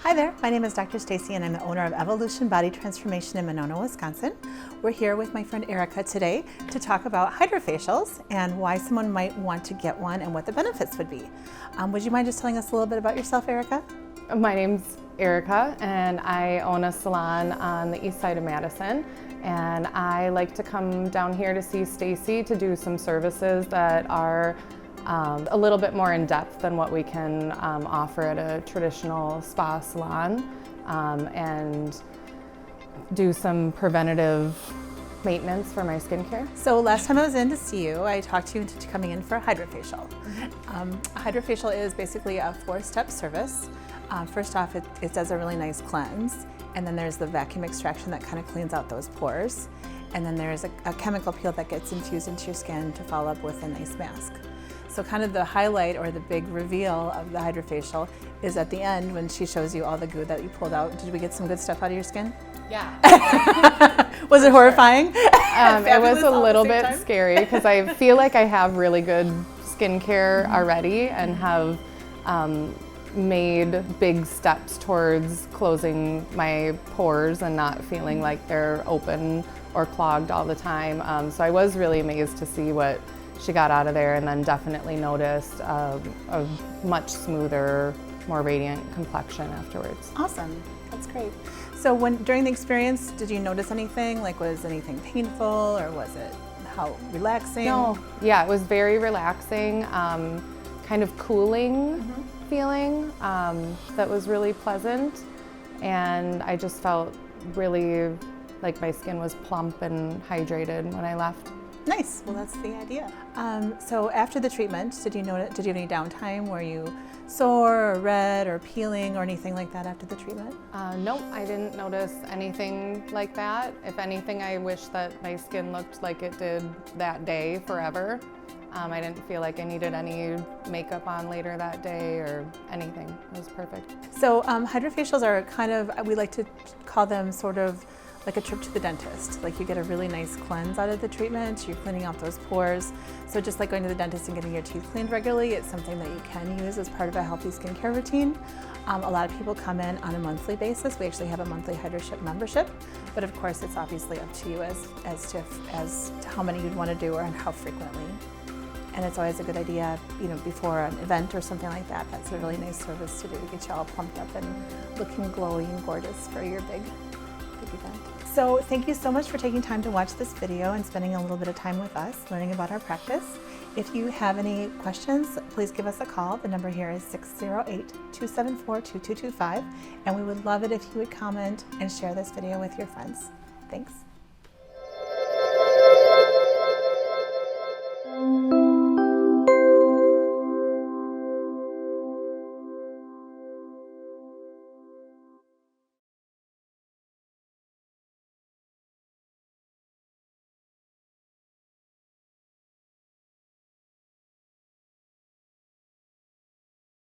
Hi there, my name is Dr. Stacy and I'm the owner of Evolution Body Transformation in Monona, Wisconsin. We're here with my friend Erica today to talk about HydraFacials and why someone might want to get one and what the benefits would be. Would you mind just telling us a little bit about yourself, Erica? My name's Erica and I own a salon on the east side of Madison, and I like to come down here to see Stacy to do some services that are a little bit more in depth than what we can offer at a traditional spa salon, and do some preventative maintenance for my skincare. So last time I was in to see you, I talked you into coming in for a HydraFacial. A HydraFacial is basically a 4-step service. First off, it does a really nice cleanse, and then there's the vacuum extraction that kind of cleans out those pores, and then there's a chemical peel that gets infused into your skin to follow up with a nice mask. So kind of the highlight or the big reveal of the HydraFacial is at the end when she shows you all the goo that you pulled out. Did we get some good stuff out of your skin? Yeah. Was it horrifying? It was a little bit scary because I feel like I have really good skincare already and have made big steps towards closing my pores and not feeling like they're open or clogged all the time. So I was really amazed to see what she got out of there, and then definitely noticed a much smoother, more radiant complexion afterwards. Awesome, that's great. So during the experience, did you notice anything? Like, was anything painful, or was it how relaxing? No, yeah, it was very relaxing, kind of cooling feeling that was really pleasant, and I just felt really like my skin was plump and hydrated when I left. Nice. Well, that's the idea. So after the treatment, did you have any downtime? Were you sore or red or peeling or anything like that after the treatment? Nope, I didn't notice anything like that. If anything, I wish that my skin looked like it did that day forever. I didn't feel like I needed any makeup on later that day or anything. It was perfect. So HydraFacials are kind of, we like to call them sort of like a trip to the dentist. Like, you get a really nice cleanse out of the treatment, you're cleaning out those pores. So just like going to the dentist and getting your teeth cleaned regularly, it's something that you can use as part of a healthy skincare routine. A lot of people come in on a monthly basis. We actually have a monthly HydraShip membership, but of course it's obviously up to you as to how many you'd want to do or how frequently. And it's always a good idea, you know, before an event or something like that. That's a really nice service to do to get you all pumped up and looking glowy and gorgeous for your big event. So thank you so much for taking time to watch this video and spending a little bit of time with us, learning about our practice. If you have any questions, please give us a call. The number here is 608-274-2225, and we would love it if you would comment and share this video with your friends. Thanks.